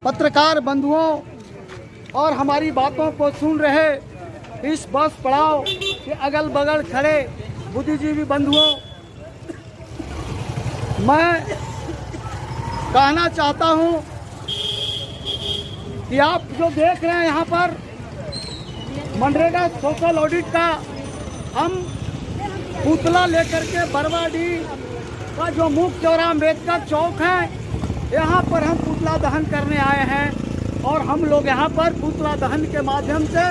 पत्रकार बंधुओं और हमारी बातों को सुन रहे इस बस पड़ाव के अगल बगल खड़े बुद्धिजीवी बंधुओं, मैं कहना चाहता हूं कि आप जो देख रहे हैं यहाँ पर मनरेगा सोशल ऑडिट का हम पुतला लेकर के बरवाडीह का जो मुख्य चौराहा अम्बेडकर चौक है, यहाँ पर हम पुतला दहन करने आए हैं और हम लोग यहाँ पर पुतला दहन के माध्यम से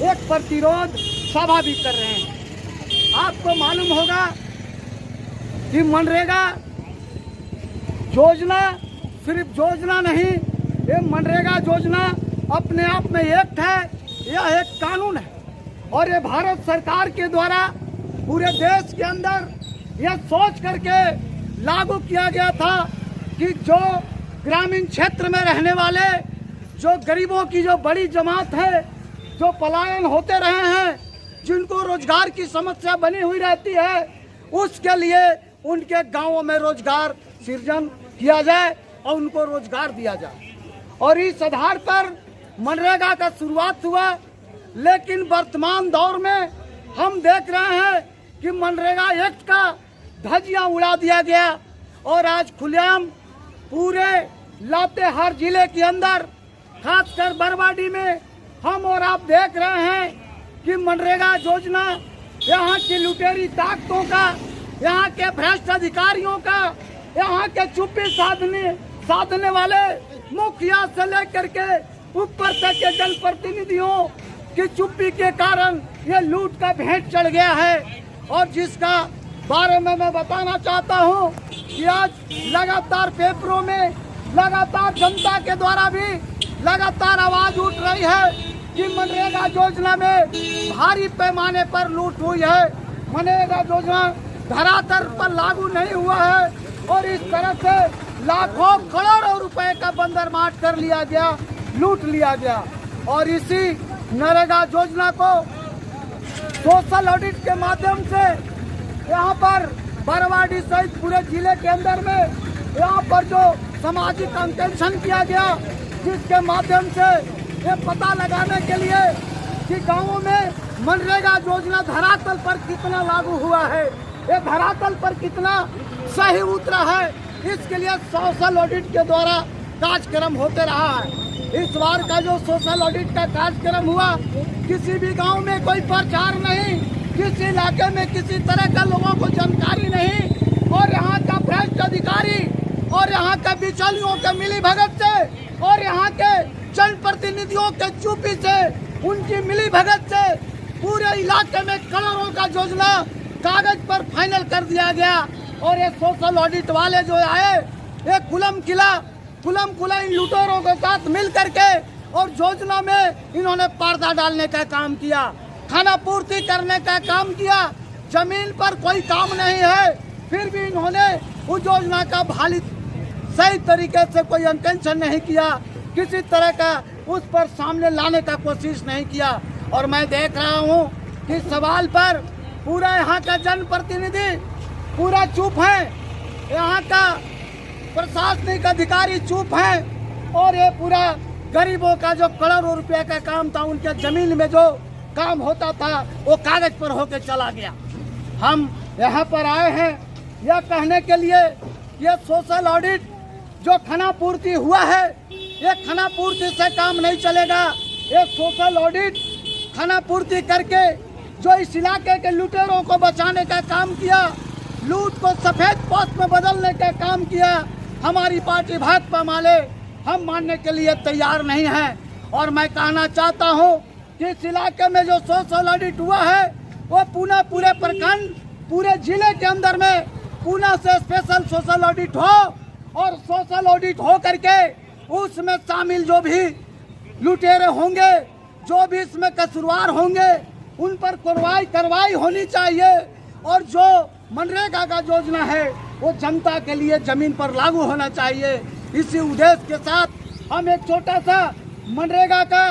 एक प्रतिरोध सभा भी कर रहे हैं। आपको मालूम होगा कि मनरेगा योजना सिर्फ योजना नहीं, ये मनरेगा योजना अपने आप में एक है, यह एक कानून है और ये भारत सरकार के द्वारा पूरे देश के अंदर यह सोच करके लागू किया गया था कि जो ग्रामीण क्षेत्र में रहने वाले जो गरीबों की जो बड़ी जमात है, जो पलायन होते रहे हैं, जिनको रोजगार की समस्या बनी हुई रहती है, उसके लिए उनके गांवों में रोजगार सृजन किया जाए और उनको रोजगार दिया जाए। और इस आधार पर मनरेगा का शुरुआत हुआ, लेकिन वर्तमान दौर में हम देख रहे हैं कि मनरेगा एक्ट का धज्जियां उड़ा दिया गया और आज खुलेआम पूरे लातेहार जिले के अंदर खासकर बरवाडीह में हम और आप देख रहे हैं कि मनरेगा योजना यहाँ की लुटेरी ताकतों का, यहाँ के भ्रष्ट अधिकारियों का, यहाँ के चुप्पी साधने वाले मुखिया से लेकर के ऊपर तक के जनप्रतिनिधियों की चुप्पी के कारण ये लूट का भेंट चढ़ गया है। और जिसका बारे में मैं बताना चाहता हूँ कि आज लगातार पेपरों में लगातार जनता के द्वारा भी लगातार आवाज उठ रही है कि मनरेगा योजना में भारी पैमाने पर लूट हुई है, मनरेगा योजना धरातल पर लागू नहीं हुआ है और इस तरह से लाखों करोड़ों रुपए का बंदरमाट कर लिया गया, लूट लिया गया। और इसी मनरेगा योजना को सोशल ऑडिट के माध्यम से यहाँ पर बरवाडीह सहित पूरे जिले के अंदर में यहाँ पर जो सामाजिक अंकेक्षण किया गया, जिसके माध्यम से ये पता लगाने के लिए कि गांवों में मनरेगा योजना धरातल पर कितना लागू हुआ है, ये धरातल पर कितना सही उतरा है, इसके लिए सोशल ऑडिट के द्वारा कार्यक्रम होते रहा है। इस बार का जो सोशल ऑडिट का कार्यक्रम हुआ, किसी भी गांव में कोई प्रचार नहीं, किसी इलाके में किसी तरह का लोगों को जानकारी नहीं और यहाँ का भ्रष्ट अधिकारी और यहाँ के बिचौलियों के मिली भगत से और यहाँ के जनप्रतिनिधियों के चुप्पी से, उनकी मिली भगत से पूरे इलाके में करोड़ों का योजना कागज पर फाइनल कर दिया गया। और ये सोशल ऑडिट वाले जो आए, ये खुलम खुला इन लुटेरों के साथ मिल करके और योजना में इन्होंने पर्दा डालने का काम किया, खाना पूर्ति करने का काम किया। जमीन पर कोई काम नहीं है, फिर भी इन्होंने उस योजना का भाली सही तरीके से कोई अंकेक्षण नहीं किया, किसी तरह का उस पर सामने लाने का कोशिश नहीं किया। और मैं देख रहा हूँ कि सवाल पर पूरा यहाँ का जनप्रतिनिधि पूरा चुप है, यहाँ का प्रशासनिक अधिकारी चुप है और ये पूरा गरीबों का जो करोड़ों रुपए का काम था, उनके जमीन में जो काम होता था वो कागज पर होके चला गया। हम यहाँ पर आए हैं यह कहने के लिए ये सोशल ऑडिट जो खाना पूर्ति हुआ है, ये खाना पूर्ति से काम नहीं चलेगा। ये सोशल ऑडिट खाना पूर्ति करके जो इस इलाके के लुटेरों को बचाने का काम किया, लूट को सफेद पोस्ट में बदलने का काम किया, हमारी पार्टी भाजपा वाले हम मानने के लिए तैयार नहीं हैं। और मैं कहना चाहता हूं कि इस इलाके में जो सोशल ऑडिट हुआ है वो पूरे प्रखंड, पूरे जिले के अंदर में पुणे से स्पेशल सोशल ऑडिट हो और सोशल ऑडिट हो करके उसमें शामिल जो भी लुटेरे होंगे, जो भी इसमें कसूरवार होंगे, उन पर कार्रवाई होनी चाहिए। और जो मनरेगा का योजना है वो जनता के लिए जमीन पर लागू होना चाहिए। इसी उद्देश्य के साथ हम एक छोटा सा मनरेगा का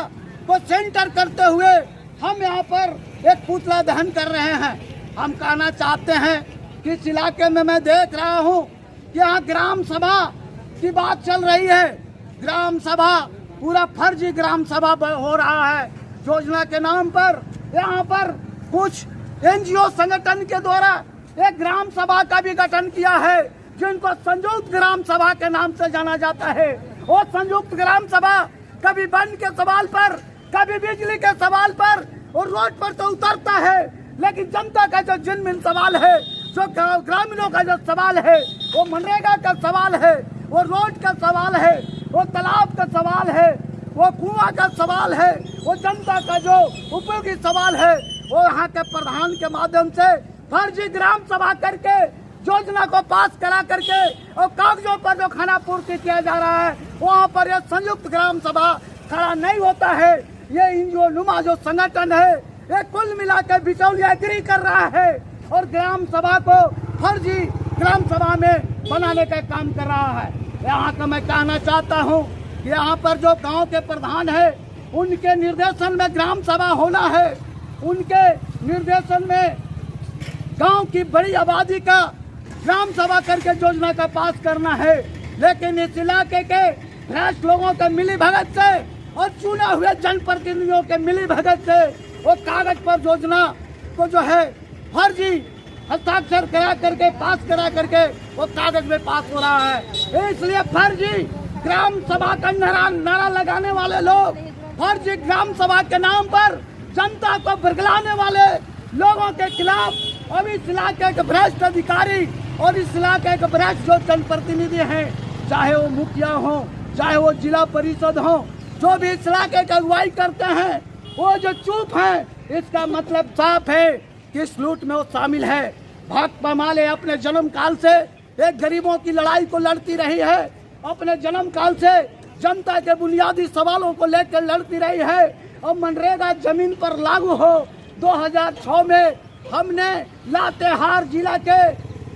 को सेंटर करते हुए हम यहाँ पर एक पुतला दहन कर रहे हैं। हम कहना चाहते हैं कि इस इलाके में मैं देख रहा हूँ कि यहाँ ग्राम सभा की बात चल रही है ग्राम सभा, पूरा फर्जी ग्राम सभा हो रहा है योजना के नाम पर। यहाँ पर कुछ एनजीओ संगठन के द्वारा एक ग्राम सभा का भी गठन किया है, जिनको संयुक्त ग्राम सभा के नाम से जाना जाता है। वो संयुक्त ग्राम सभा कभी वन के सवाल पर, कभी बिजली के सवाल पर और रोड पर तो उतरता है, लेकिन जनता का जो जिनमिन सवाल है, जो ग्रामीणों का जो सवाल है, वो मनरेगा का सवाल है, वो रोड का सवाल है, वो तालाब का सवाल है, वो कुआं का सवाल है, वो जनता का जो उपयोगी सवाल है, वो यहाँ के प्रधान के माध्यम से फर्जी ग्राम सभा करके योजना को पास करा करके और कागजों पर जो खाना पूर्ति किया जा रहा है, वहाँ पर यह संयुक्त ग्राम सभा खड़ा नहीं होता है। ये एनजीओ नुमा जो संगठन है, ये कुल मिला के बिचौलियागिरी कर रहा है और ग्राम सभा को फर्जी ग्राम सभा में बनाने का काम कर रहा है। यहाँ का मैं कहना चाहता हूँ कि यहाँ पर जो गांव के प्रधान है, उनके निर्देशन में ग्राम सभा होना है, उनके निर्देशन में गांव की बड़ी आबादी का ग्राम सभा करके योजना का पास करना है। लेकिन इस इलाके के भ्रष्ट लोगों के मिली भगत से और चुने हुए जनप्रतिनिधियों के मिली भगत से वो कागज पर योजना को जो है फर्जी हस्ताक्षर करा करके पास करा करके वो कागज में पास हो रहा है। इसलिए फर्जी ग्राम सभा का नारा लगाने वाले लोग, फर्जी ग्राम सभा के नाम पर जनता को बरगलाने वाले लोगों के खिलाफ अब इस इलाके के भ्रष्ट अधिकारी और इस इलाके के भ्रष्ट जो जनप्रतिनिधि हैं, चाहे वो मुखिया हो, चाहे वो जिला परिषद हो, जो भी इस इलाके की अगुवाई करते हैं, वो जो चुप हैं, इसका मतलब साफ है कि इस लूट में वो शामिल है। भाकपा माले अपने जन्म काल से एक गरीबों की लड़ाई को लड़ती रही है, अपने जन्म काल से जनता के बुनियादी सवालों को लेकर लड़ती रही है। और मनरेगा जमीन पर लागू हो, 2006 में हमने लातेहार जिला के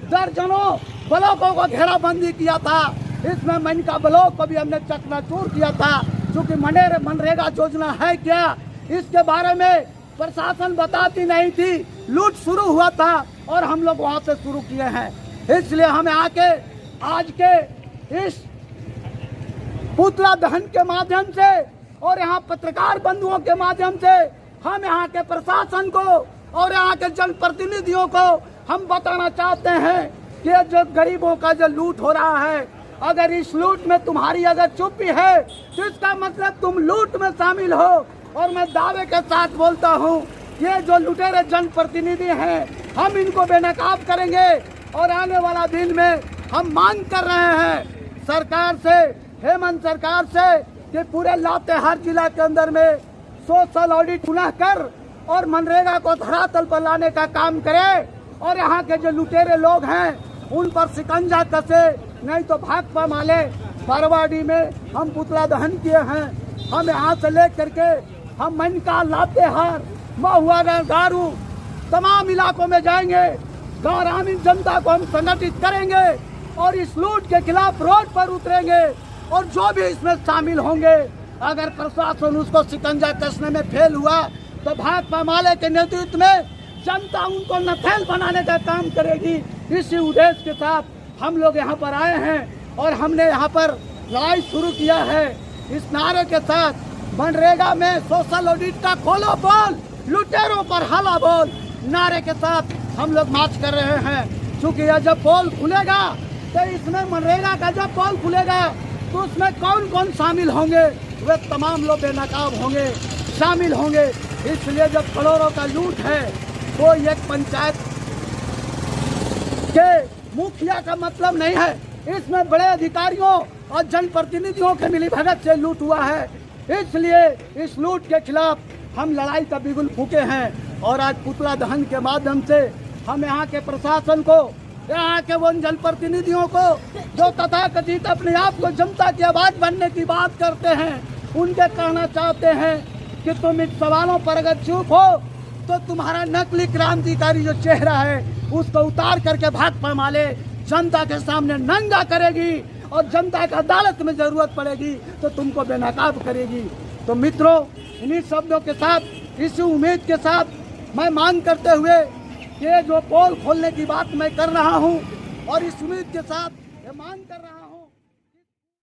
दर्जनों ब्लॉकों को घेराबंदी किया था। इसमें मनका ब्लॉक को भी हमने चकनाचूर किया था, क्योंकि मनरेगा योजना है क्या, इसके बारे में प्रशासन बताती नहीं थी। लूट शुरू हुआ था और हम लोग वहां से शुरू किए हैं। इसलिए हमें आके आज के इस पुतला दहन के माध्यम से और यहाँ पत्रकार बंधुओं के माध्यम से हम यहाँ के प्रशासन को और यहाँ के जनप्रतिनिधियों को हम बताना चाहते हैं कि जो गरीबों का जो लूट हो रहा है, अगर इस लूट में तुम्हारी अगर चुप्पी है तो इसका मतलब तुम लूट में शामिल हो। और मैं दावे के साथ बोलता हूँ, ये जो लुटेरे जनप्रतिनिधि हैं, हम इनको बेनकाब करेंगे। और आने वाला दिन में हम मांग कर रहे हैं सरकार से, हेमंत सरकार से, कि पूरे लातेहार जिला के अंदर में सोशल ऑडिट पुनः कर और मनरेगा को धरातल पर लाने का काम करे और यहाँ के जो लुटेरे लोग हैं उन पर शिकंजा कसे। नहीं तो भाकपा माले बारवाडी में हम पुतला दहन किए हैं, हम यहाँ से ले करके हम मनका, लातेहार, महुआ, गारू तमाम इलाकों में जाएंगे, ग्रामीण जनता को हम संगठित करेंगे और इस लूट के खिलाफ रोड पर उतरेंगे। और जो भी इसमें शामिल होंगे, अगर प्रशासन उसको शिकंजा कसने में फेल हुआ तो भाकपा माले के नेतृत्व में जनता उनको नफेल बनाने का काम करेगी। इसी उद्देश्य के साथ हम लोग यहाँ पर आए हैं और हमने यहाँ पर लड़ाई शुरू किया है इस नारे के साथ, मनरेगा में सोशल ऑडिट का खोलो बोल, लुटेरों पर हला बोल नारे के साथ हम लोग मार्च कर रहे हैं। क्योंकि यह जब पोल खुलेगा तो इसमें मनरेगा का जब पोल खुलेगा तो उसमें कौन कौन शामिल होंगे, वे तमाम लोग बेनकाब होंगे, शामिल होंगे। इसलिए जब करोड़ों का लूट है, कोई एक पंचायत के मुखिया का मतलब नहीं है, इसमें बड़े अधिकारियों और जनप्रतिनिधियों के मिलीभगत से लूट हुआ है। इसलिए इस लूट के खिलाफ हम लड़ाई का बिगुल फूके हैं और आज पुतला दहन के माध्यम से हम यहाँ के प्रशासन को, यहाँ के उन जनप्रतिनिधियों को जो तथाकथित अपने आप को जनता की आवाज बनने की बात करते हैं, उनके कहना चाहते हैं कि तुम इन सवालों पर अगर चुप हो तो तुम्हारा नकली क्रांतिकारी जो चेहरा है उसको उतार करके भाकपा माले जनता के सामने नंगा करेगी और जनता की अदालत में जरूरत पड़ेगी तो तुमको बेनकाब करेगी। तो मित्रों, इन्हीं शब्दों के साथ, इसी उम्मीद के साथ मैं मांग करते हुए कि जो पोल खोलने की बात मैं कर रहा हूं और इस उम्मीद के साथ ये मांग कर रहा हूं